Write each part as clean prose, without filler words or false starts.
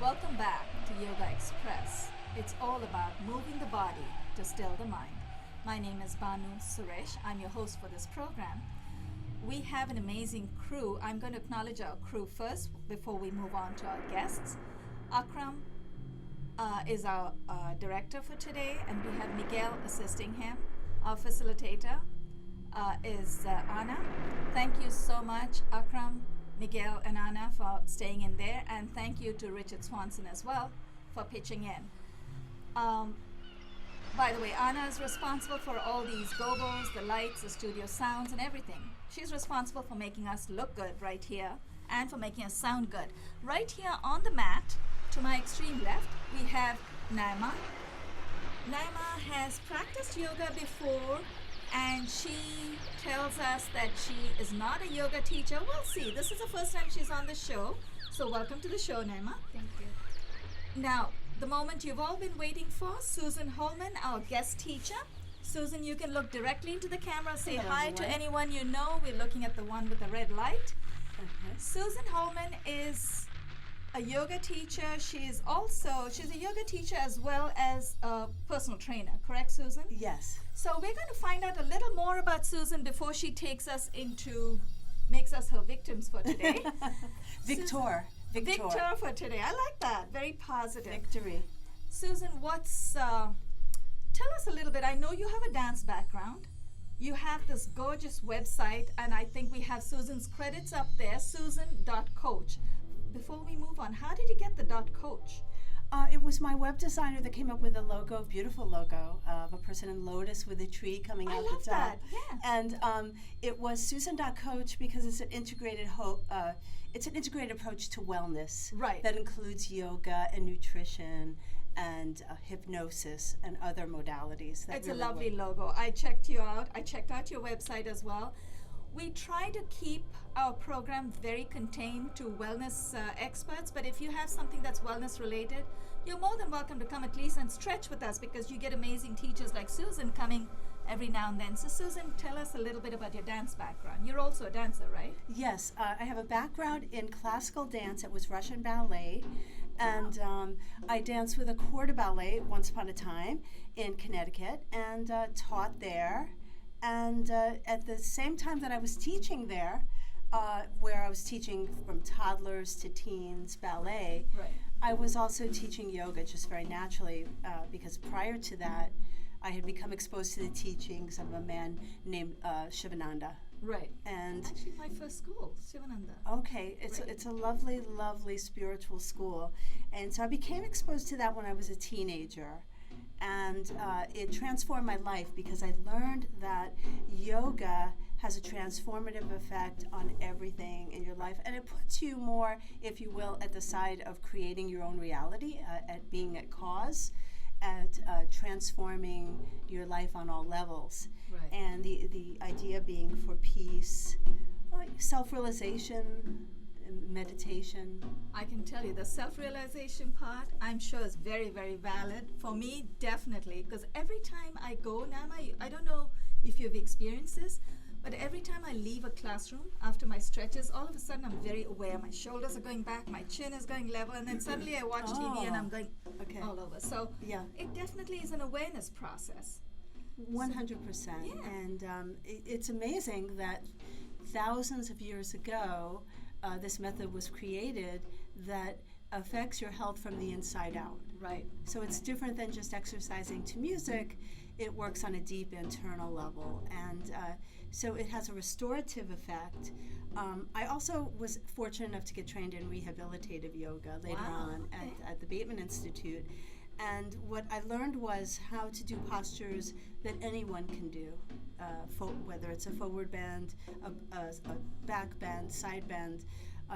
Welcome back to Yogaxpress. It's all about moving the body to still the mind. My name is Banu Suresh. I'm your host for this program. We have an amazing crew. I'm going to acknowledge our crew first before we move on to our guests. Akram is our director for today, and we have Miguel assisting him. Our facilitator is Anna. Thank you so much, Akram, Miguel, and Anna, for staying in there, and thank you to Richard Swanson as well for pitching in. By the way, Anna is responsible for all these gobos, the lights, the studio sounds, and everything. She's responsible for making us look good right here and for making us sound good. Right here on the mat, to my extreme left, we have Nayma. Nayma has practiced yoga before, and she tells us that she is not a yoga teacher. We'll see. This is the first time she's on the show. So welcome to the show, Nayma. Thank you. Now, the moment you've all been waiting for, Susan Holman, our guest teacher. Susan, you can look directly into the camera, say Hello, hi everyone. to anyone you know. We're looking at the one with the red light. Okay. Susan Holman is a yoga teacher. She's a yoga teacher as well as a personal trainer, correct, Susan? Yes. So we're going to find out a little more about Susan before she makes us her victims for today. Victor. Victor for today. I like that. Very positive. Victory. Susan, tell us a little bit. I know you have a dance background. You have this gorgeous website, and I think we have Susan's credits up there, susan.coach. Before we move on, how did you get the .coach? It was my web designer that came up with a logo, beautiful logo of a person in lotus with a tree coming I out love the top. that, yeah. And it was Susan.coach because it's an integrated approach to wellness. Right. That includes yoga and nutrition and hypnosis and other modalities. It's a really lovely work. logo. I checked you out. I checked out your website as well. We try to keep our program very contained to wellness experts, but if you have something that's wellness related, you're more than welcome to come at least and stretch with us, because you get amazing teachers like Susan coming every now and then. So Susan, tell us a little bit about your dance background. You're also a dancer, right? Yes, I have a background in classical dance. It was Russian ballet, and I danced with a corps de ballet once upon a time in Connecticut, and taught there. And at the same time that I was teaching there, where I was teaching from toddlers to teens ballet, Right. I was also teaching yoga just very naturally, because prior to that, I had become exposed to the teachings of a man named Shivananda. Right. And Actually, my first school, Shivananda. okay, Right. it's a lovely, lovely spiritual school. And so I became exposed to that when I was a teenager. And it transformed my life because I learned that yoga has a transformative effect on everything in your life. And it puts you more, if you will, at the side of creating your own reality, at being at cause, at transforming your life on all levels. Right. And the idea being for peace, self-realization, meditation. I can tell you the self-realization part, I'm sure, is very, very valid. For me, definitely, because every time I go, Nayma, I don't know if you've experienced this, but every time I leave a classroom after my stretches, all of a sudden I'm very aware. My shoulders are going back, my chin is going level, and then suddenly I watch TV and I'm going Okay. all over. So Yeah. it definitely is an awareness process. 100%. Yeah. And it's amazing that thousands of years ago, this method was created that affects your health from the inside out. Right. So it's different than just exercising to music. It works on a deep internal level. And so it has a restorative effect. I also was fortunate enough to get trained in rehabilitative yoga later Wow, on okay. at the Bateman Institute. And what I learned was how to do postures that anyone can do, whether it's a forward bend, a back bend, side bend.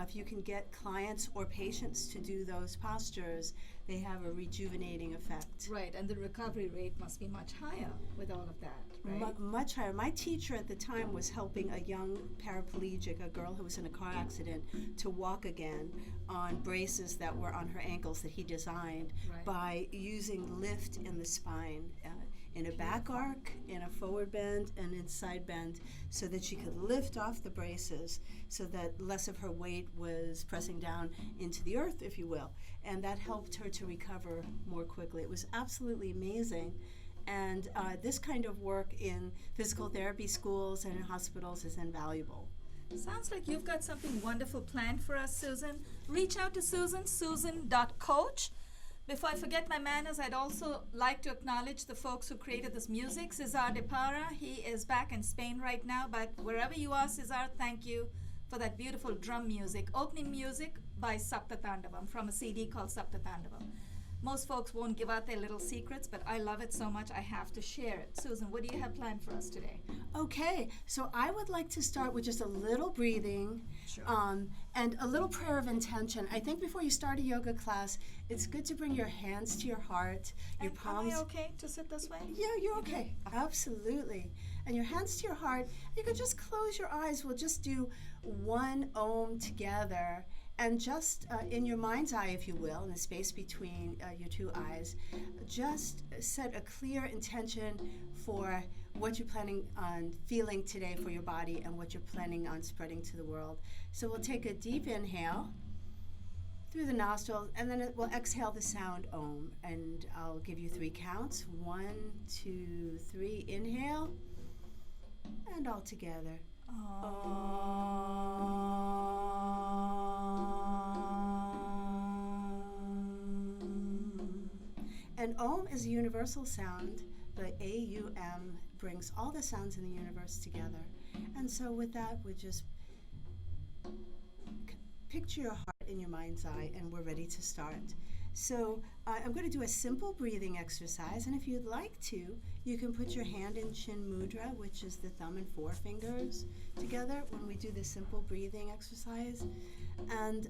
If you can get clients or patients to do those postures, they have a rejuvenating effect. Right, and the recovery rate must be much higher with all of that, right? Much higher. My teacher at the time was helping a young paraplegic, a girl who was in a car accident, to walk again on braces that were on her ankles that he designed Right. by using lift in the spine in a back arc, in a forward bend, and in side bend, so that she could lift off the braces so that less of her weight was pressing down into the earth, if you will. And that helped her to recover more quickly. It was absolutely amazing. And this kind of work in physical therapy schools and in hospitals is invaluable. Sounds like you've got something wonderful planned for us, Susan. Reach out to Susan, susan.coach. Before I forget my manners, I'd also like to acknowledge the folks who created this music. Cesar de Para, he is back in Spain right now, but wherever you are, Cesar, thank you for that beautiful drum music. Opening music by Saptatandavam from a CD called Saptatandavam. Most folks won't give out their little secrets, but I love it so much I have to share it. Susan, what do you have planned for us today? Okay, so I would like to start with just a little breathing. Sure. And a little prayer of intention. I think before you start a yoga class, it's good to bring your hands to your heart, your palms. Am I okay to sit this way? Yeah, you're okay. Absolutely. And your hands to your heart. You can just close your eyes. We'll just do one Om together. And just in your mind's eye, if you will, in the space between your two eyes, just set a clear intention for what you're planning on feeling today for your body and what you're planning on spreading to the world. So we'll take a deep inhale through the nostrils, and then we'll exhale the sound Om. And I'll give you 3 counts. 1, 2, 3. Inhale. And all together. And Om is a universal sound. The A-U-M brings all the sounds in the universe together. And so with that, we just picture your heart in your mind's eye, and we're ready to start. So I'm going to do a simple breathing exercise, and if you'd like to, you can put your hand in Chin Mudra, which is the thumb and forefingers together when we do this simple breathing exercise. And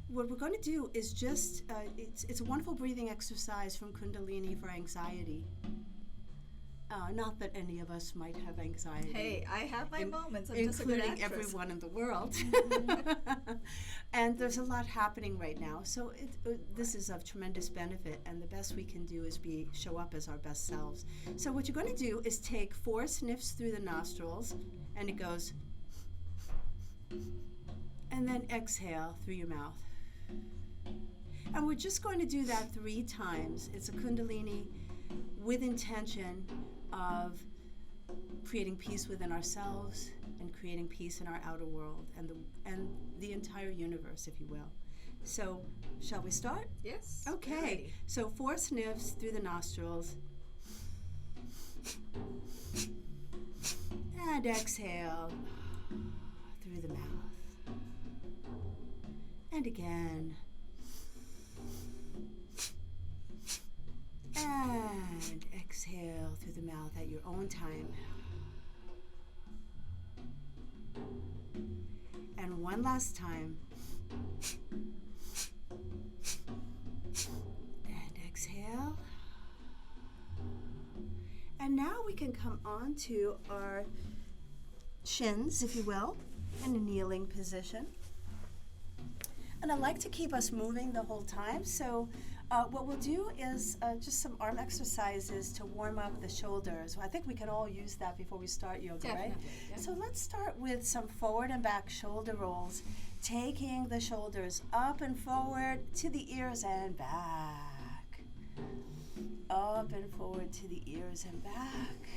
what we're going to do is just, it's a wonderful breathing exercise from Kundalini for anxiety. Not that any of us might have anxiety. Hey, I have my moments. I'm just a good including actress. everyone in the world. And there's a lot happening right now. So this is of tremendous benefit, and the best we can do is show up as our best selves. So what you're going to do is take 4 sniffs through the nostrils, and it goes, and then exhale through your mouth. And we're just going to do that 3 times. It's a Kundalini with intention of creating peace within ourselves and creating peace in our outer world and the entire universe, if you will. So, shall we start? Yes. Okay. Ready. So 4 sniffs through the nostrils. And exhale through the mouth. And again. And exhale through the mouth at your own time. And one last time. And exhale. And now we can come on to our shins, if you will, in a kneeling position. And I like to keep us moving the whole time, so what we'll do is just some arm exercises to warm up the shoulders. I think we can all use that before we start yoga, Definitely, right? yeah. So let's start with some forward and back shoulder rolls, taking the shoulders up and forward to the ears and back. Up and forward to the ears and back.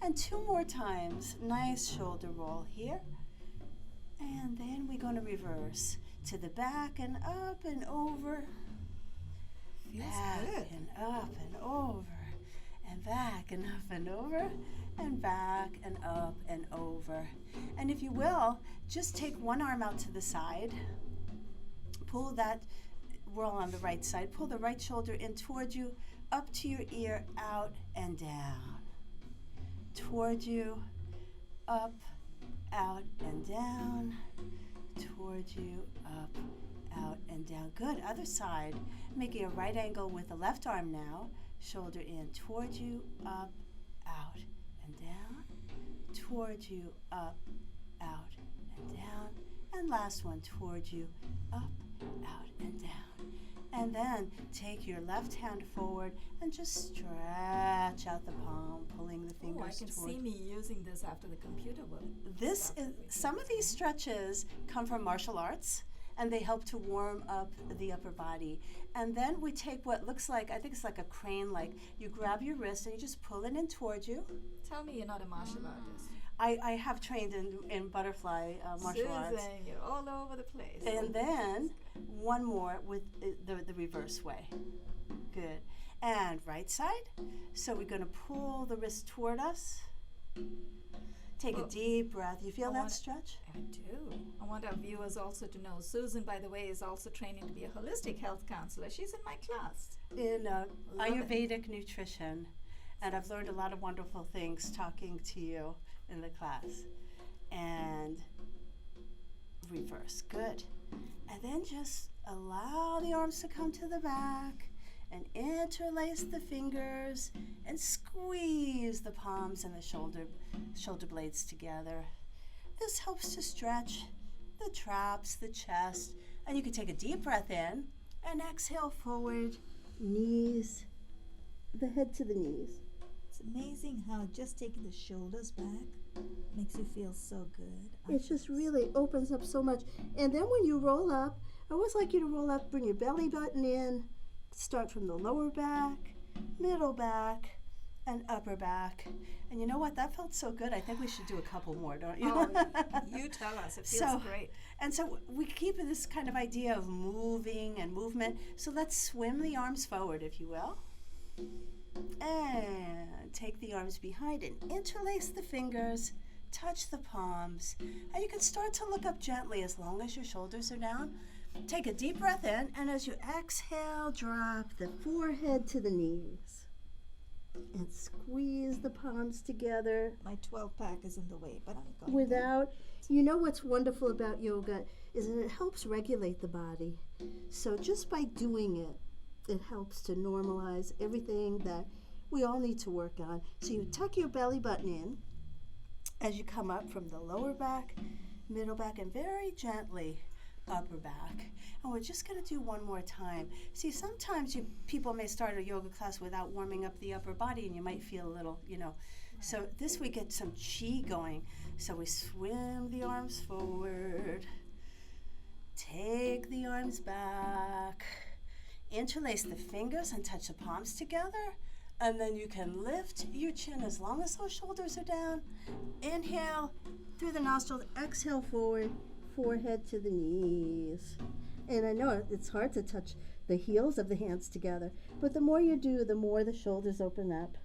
And 2 more times. Nice shoulder roll here. And then we're going to reverse to the back and up and over. Feels Back good. and up and over, and back and up and over, and back and up and over. And if you will, just take one arm out to the side. Pull that, we're all on the right side. Pull the right shoulder in toward you, up to your ear, out and down. Toward you, up, out and down. Toward you, up, out and down. Good. Other side. Making a right angle with the left arm now. Shoulder in toward you, up, out and down. Toward you, up, out and down. And last one, toward you, up, out and down. And then take your left hand forward and just stretch out the palm, pulling the Oh, fingers I can toward. see me using this after the computer work. This is some of these stretches come from martial arts, and they help to warm up the upper body. And then we take what looks like, I think it's like a crane, like you grab your wrist and you just pull it in towards you. Tell me you're not a martial artist. I have trained in butterfly martial arts. Susan, you're all over the place. And then one more with the reverse way. Good. And right side. So we're going to pull the wrist toward us. Take a deep breath. You feel that stretch? I do. I want our viewers also to know Susan, by the way, is also training to be a holistic health counselor. She's in my class. In Ayurvedic nutrition. And I've learned a lot of wonderful things talking to you in the class. And reverse. Good. And then just allow the arms to come to the back and interlace the fingers and squeeze the palms and the shoulder blades together. This helps to stretch the traps, the chest, and you can take a deep breath in and exhale forward, knees, the head to the knees. It's amazing how just taking the shoulders back makes you feel so good. It just really opens up so much. And then when you roll up, I always like you to roll up, bring your belly button in, start from the lower back, middle back, and upper back. And you know what? That felt so good. I think we should do a couple more, don't you? Oh, you tell us. It feels great. And so we keep this kind of idea of moving and movement. So let's swim the arms forward, if you will. And take the arms behind and interlace the fingers, touch the palms. And you can start to look up gently as long as your shoulders are down. Take a deep breath in, and as you exhale, drop the forehead to the knees. And squeeze the palms together. My 12-pack is in the way, but I'm going. Without, you know what's wonderful about yoga is that it helps regulate the body. So just by doing it, it helps to normalize everything that we all need to work on. So you tuck your belly button in as you come up from the lower back, middle back, and very gently upper back. And we're just going to do one more time. See, sometimes people may start a yoga class without warming up the upper body, and you might feel a little, So this we get some chi going. So we swim the arms forward, take the arms back, interlace the fingers and touch the palms together. And then you can lift your chin as long as those shoulders are down. Inhale through the nostrils, exhale forward, forehead to the knees. And I know it's hard to touch the heels of the hands together, but the more you do, the more the shoulders open up.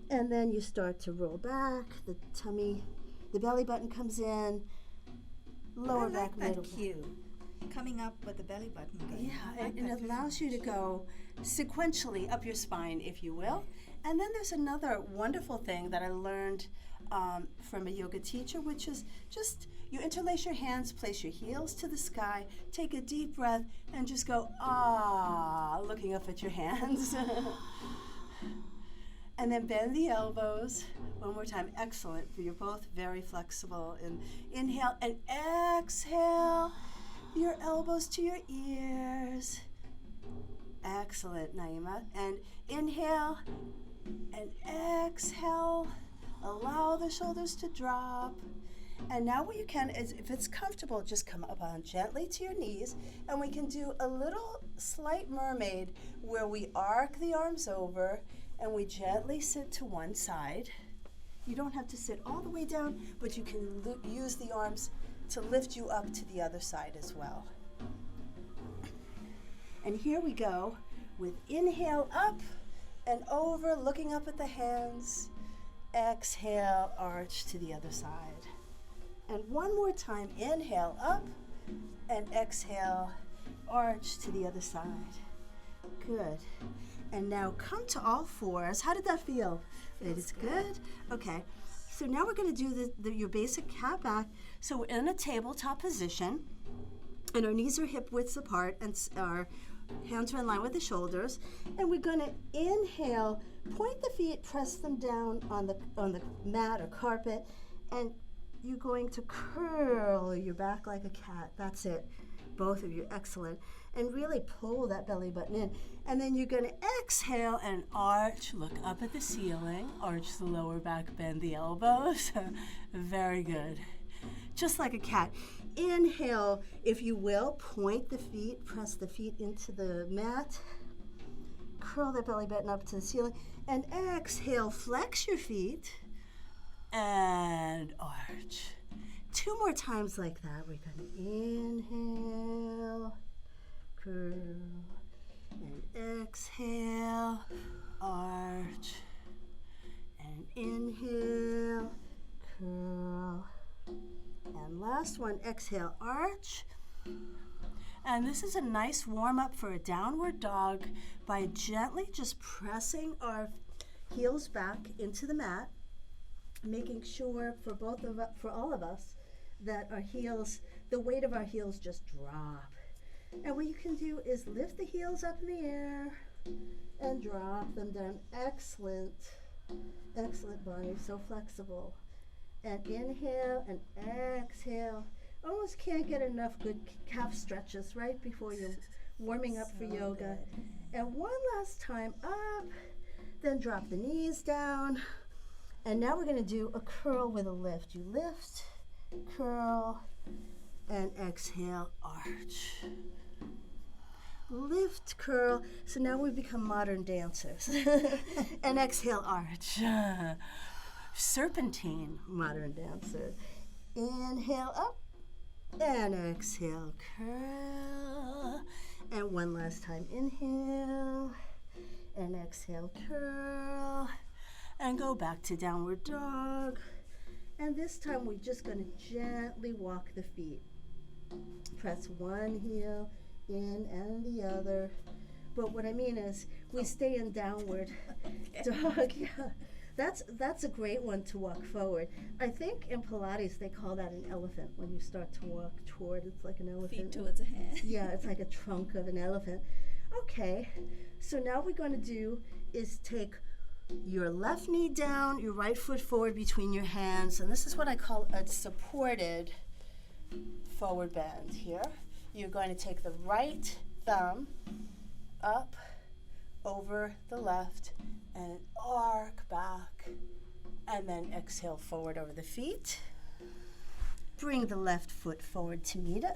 And then you start to roll back, the tummy, the belly button comes in, lower back, middle back. Cue. Coming up with the belly button going. Yeah, and it allows you to go sequentially up your spine, if you will. And then there's another wonderful thing that I learned from a yoga teacher, which is just you interlace your hands, place your heels to the sky, take a deep breath, and just go, looking up at your hands. And then bend the elbows. One more time. Excellent. You're both very flexible. And inhale and exhale. Your elbows to your ears. Excellent, Nayma. And inhale and exhale. Allow the shoulders to drop. And now what you can is, if it's comfortable, just come up on gently to your knees, and we can do a little slight mermaid where we arc the arms over and we gently sit to one side. You don't have to sit all the way down, but you can use the arms to lift you up to the other side as well. And here we go with inhale up and over, looking up at the hands. Exhale, arch to the other side. And one more time, inhale up and exhale, arch to the other side. Good. And now come to all fours. How did that feel? It is good? Okay. So now we're going to do your basic cat back. So we're in a tabletop position, and our knees are hip widths apart, and our hands are in line with the shoulders. And we're going to inhale, point the feet, press them down on the mat or carpet, and you're going to curl your back like a cat. That's it. Both of you, excellent. And really pull that belly button in. And then you're going to exhale and arch, look up at the ceiling, arch the lower back, bend the elbows. Very good. Just like a cat. Inhale, if you will, point the feet, press the feet into the mat. Curl that belly button up to the ceiling. And exhale, flex your feet. And arch. 2 more times like that. We're going to inhale, curl, and exhale, arch, and inhale, curl, and last one, exhale, arch. And this is a nice warm-up for a downward dog by gently just pressing our heels back into the mat, making sure for all of us, that our heels, the weight of our heels just drop. And what you can do is lift the heels up in the air and drop them down. Excellent. Excellent, Bonnie. So flexible. And inhale and exhale. Almost can't get enough good calf stretches right before you're warming up for yoga. Good. And one last time up, then drop the knees down. And now we're going to do a curl with a lift. You lift, curl, and exhale, arch. Lift, curl. So now we become modern dancers. And exhale, arch. Serpentine, modern dancer. Inhale up, and exhale, curl. And one last time, inhale, and exhale, curl. And go back to downward dog. And this time we're just going to gently walk the feet. Press one heel in and the other. But what I mean is we stay in downward dog. Yeah. That's a great one to walk forward. I think in Pilates they call that an elephant when you start to walk toward. It's like an elephant. Feet towards a hand. Yeah, it's like a trunk of an elephant. Okay, so now what we're going to do is take your left knee down, your right foot forward between your hands, and this is what I call a supported forward bend here. You're going to take the right thumb up over the left and arc back, and then exhale forward over the feet. Bring the left foot forward to meet it.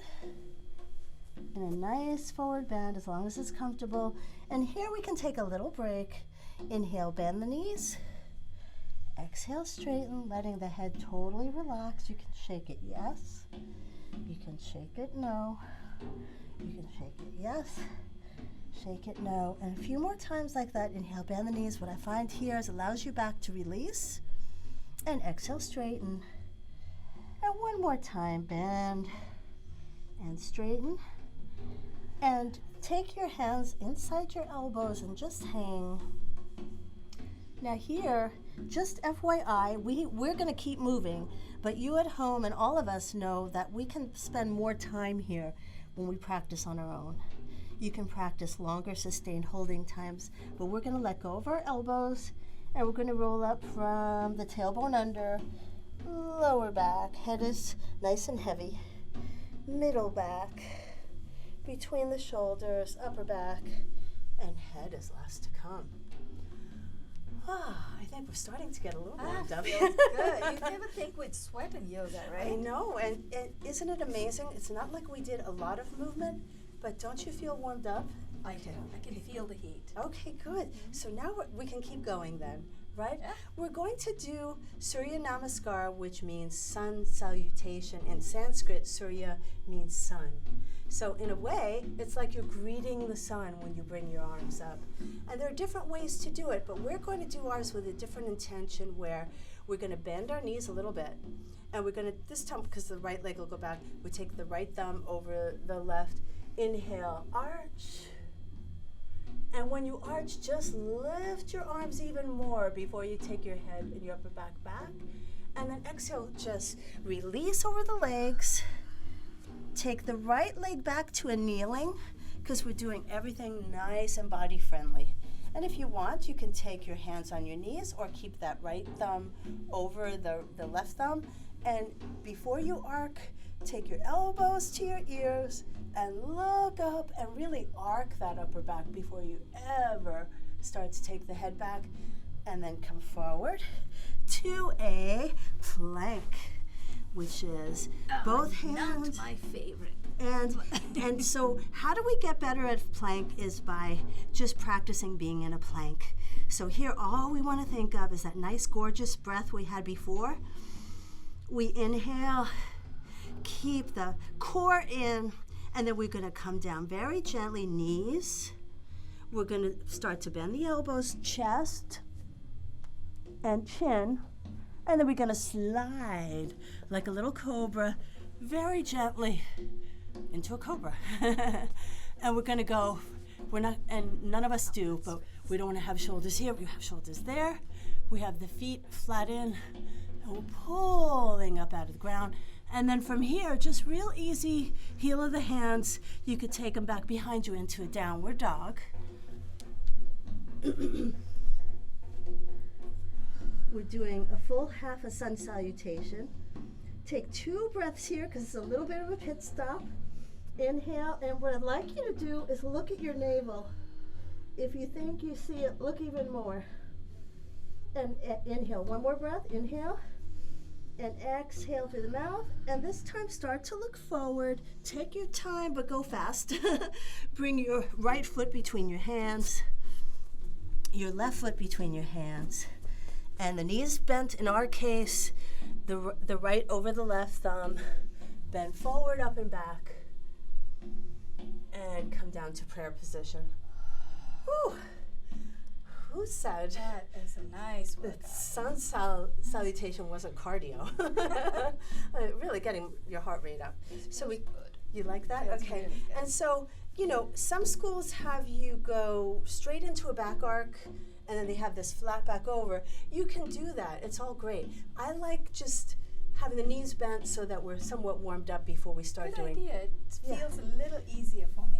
And a nice forward bend as long as it's comfortable. And here we can take a little break. Inhale, bend the knees. Exhale, straighten, letting the head totally relax. You can shake it, yes. You can shake it, no. You can shake it, yes. Shake it, no. And a few more times like that. Inhale, bend the knees. What I find here is allows you back to release. And exhale, straighten. And one more time, bend and straighten. And take your hands inside your elbows and just hang. Now here, just FYI, we're going to keep moving, but you at home and all of us know that we can spend more time here when we practice on our own. You can practice longer sustained holding times, but we're going to let go of our elbows and we're going to roll up from the tailbone under, lower back, head is nice and heavy, middle back, between the shoulders, upper back, and head is last to come. I think we're starting to get a little warmed up. Feels good. You never think we'd sweat in yoga, right? I know, and isn't it amazing? It's not like we did a lot of movement, but don't you feel warmed up? I do. I can feel the heat. Okay, good. So now we can keep going then, right? Yeah. We're going to do Surya Namaskar, which means sun salutation. In Sanskrit, Surya means sun. So in a way, it's like you're greeting the sun when you bring your arms up. And there are different ways to do it, but we're going to do ours with a different intention where we're going to bend our knees a little bit. And we're going to, this time, because the right leg will go back, we take the right thumb over the left. Inhale, arch. And when you arch, just lift your arms even more before you take your head and your upper back back. And then exhale, just release over the legs. Take the right leg back to a kneeling because we're doing everything nice and body friendly. And if you want, you can take your hands on your knees or keep that right thumb over the left thumb. And before you arc, take your elbows to your ears and look up and really arc that upper back before you ever start to take the head back. And then come forward to a plank, which is both hands. Not my favorite. And so how do we get better at plank is by just practicing being in a plank. So here all we want to think of is that nice gorgeous breath we had before. We inhale, keep the core in, and then we're going to come down very gently, knees. We're going to start to bend the elbows, chest and chin, and then we're going to slide like a little cobra very gently into a cobra. And we're going to go, and none of us do, but we don't want to have shoulders here. We have shoulders there. We have the feet flat in, and we're pulling up out of the ground. And then from here, just real easy, heel of the hands, you could take them back behind you into a downward dog. We're doing a full half a sun salutation. Take 2 breaths here because it's a little bit of a pit stop. Inhale, and what I'd like you to do is look at your navel. If you think you see it, look even more. And inhale, 1 more breath, inhale. And exhale through the mouth. And this time start to look forward. Take your time, but go fast. Bring your right foot between your hands, your left foot between your hands. And the knees bent, in our case, the right over the left thumb. Bend forward, up and back. And come down to prayer position. Whew. Who said That is a nice the workout. sun salutation wasn't cardio? Really getting your heart rate up. So you like that? That's Okay. really good. And so, some schools have you go straight into a back arc, and then they have this flat back over. You can do that. It's all great. I like just having the knees bent so that we're somewhat warmed up before we start Good doing. idea. It Yeah. feels a little easier for me.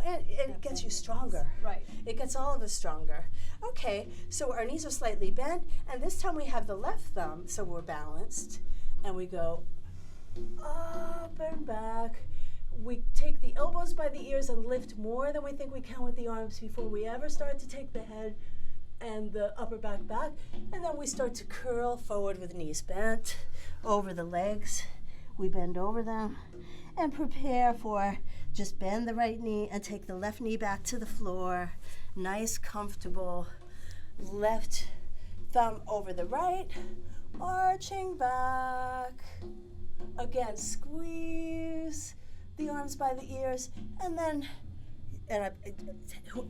And it gets you stronger. Right. It gets all of us stronger. Okay, so our knees are slightly bent, and this time we have the left thumb, so we're balanced, and we go up and back. We take the elbows by the ears and lift more than we think we can with the arms before we ever start to take the head and the upper back, and then we start to curl forward with knees bent over the legs. We bend over them and prepare for just bend the right knee and take the left knee back to the floor. Nice, comfortable left thumb over the right, arching back. Again, squeeze the arms by the ears, and then,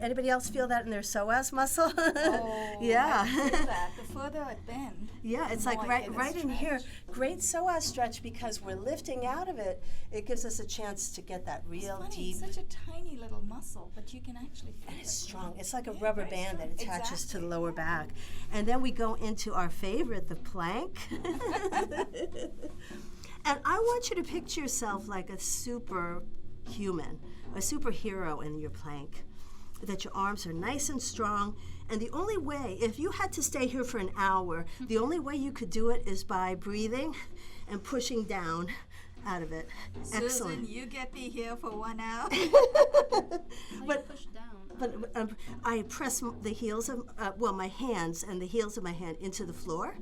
anybody else feel that in their psoas muscle? Oh, Yeah. I feel that. The further it bends. Yeah, it's the like more I get a right in here. stretch. Great psoas stretch because we're lifting out of it. It gives us a chance to get that It's real funny, deep. it's such a tiny little muscle, but you can actually feel And it's it. strong. It's like a Yeah, rubber very band that strong. attaches to the Exactly. lower back. And then we go into our favorite, the plank. And I want you to picture yourself like a superhuman, a superhero in your plank. That your arms are nice and strong. And the only way, if you had to stay here for an hour, the only way you could do it is by breathing and pushing down out of it. Susan, Excellent. you get me here for 1 hour. But Push down. But I press the heels of, my hands and the heels of my hand into the floor,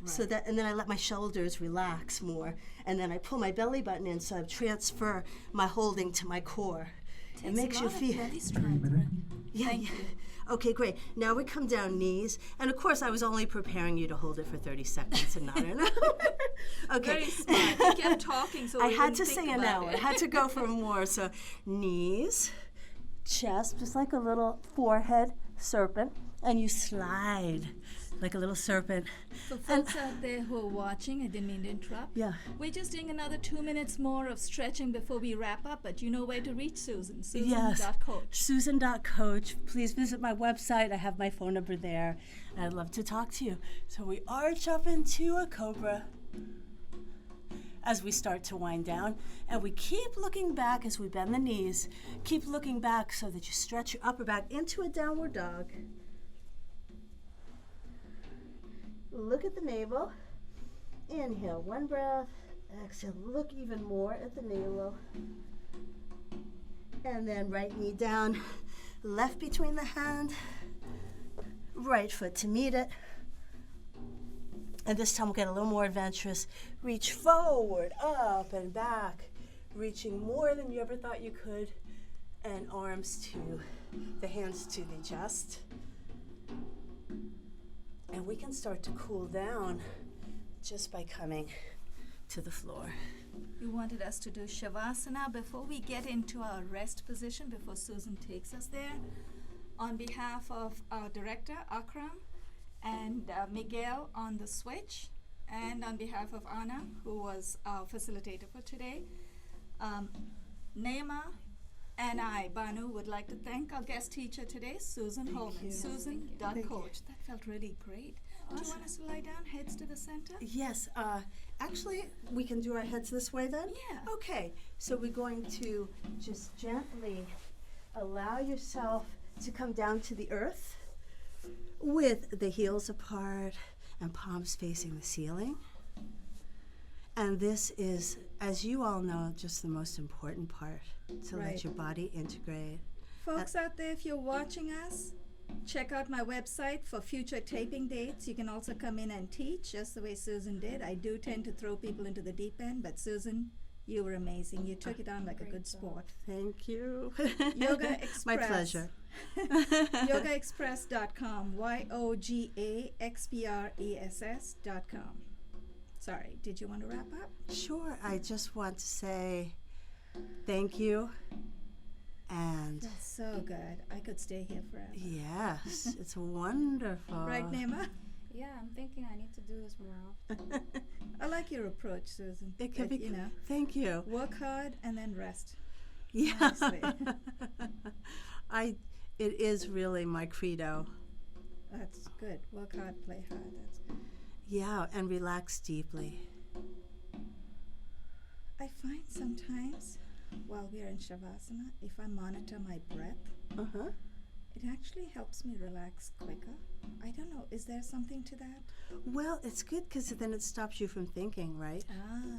so that, and then I let my shoulders relax more, and then I pull my belly button in, so I transfer my holding to my core. It makes you feel. Yeah. Thank yeah. you. Okay, great. Now we come down knees, and of course I was only preparing you to hold it for 30 seconds and not an hour. Okay. Very smart. You kept talking, so I we had didn't to think say an about hour. it. I had to go for more. So knees, chest, just like a little forehead serpent, and you slide like a little serpent. For folks out there who are watching, I didn't mean to interrupt. Yeah. We're just doing another 2 minutes more of stretching before we wrap up, but you know where to reach Susan. Yes. Susan.coach. Susan.coach. Please visit my website. I have my phone number there. And I'd love to talk to you. So we arch up into a cobra as we start to wind down. And we keep looking back as we bend the knees. Keep looking back so that you stretch your upper back into a downward dog. Look at the navel. Inhale, 1 breath. Exhale, look even more at the navel. And then right knee down, left between the hand, right foot to meet it. And this time we'll get a little more adventurous. Reach forward, up and back, reaching more than you ever thought you could. And arms to the hands to the chest. And we can start to cool down just by coming to the floor. You wanted us to do Shavasana before we get into our rest position, before Susan takes us there. On behalf of our director, Akram, and Miguel on the switch, and on behalf of Anna, who was our facilitator for today, Nayma and I, Banu, would like to thank our guest teacher today, Susan Holman. you. Susan.coach. That felt really great. Do you want us to lie down, heads to the center? Yes, actually, we can do our heads this way then? Yeah. Okay, so we're going to just gently allow yourself to come down to the earth with the heels apart and palms facing the ceiling. And this is, as you all know, just the most important part, to Right. let your body integrate. Folks out there, if you're watching us, check out my website for future taping dates. You can also come in and teach, just the way Susan did. I do tend to throw people into the deep end, but Susan, you were amazing. You took it on like a good sport. Thank you. Yoga Express. My pleasure. Yogaxpress.com. YOGAXPRESS.com. Sorry, did you want to wrap up? Sure, I just want to say thank you. And That's so good. I could stay here forever. yes, it's wonderful. Right, Nayma? Yeah, I'm thinking I need to do this more often. I like your approach, Susan. It can That, be, you know, thank you. work hard and then rest. Yeah. Nicely. It is really my credo. That's good. Work hard, play hard. That's good. Yeah, and relax deeply. I find sometimes while we're in Shavasana, if I monitor my breath, Uh-huh. it actually helps me relax quicker. I don't know. Is there something to that? Well, it's good because then it stops you from thinking, right? Ah.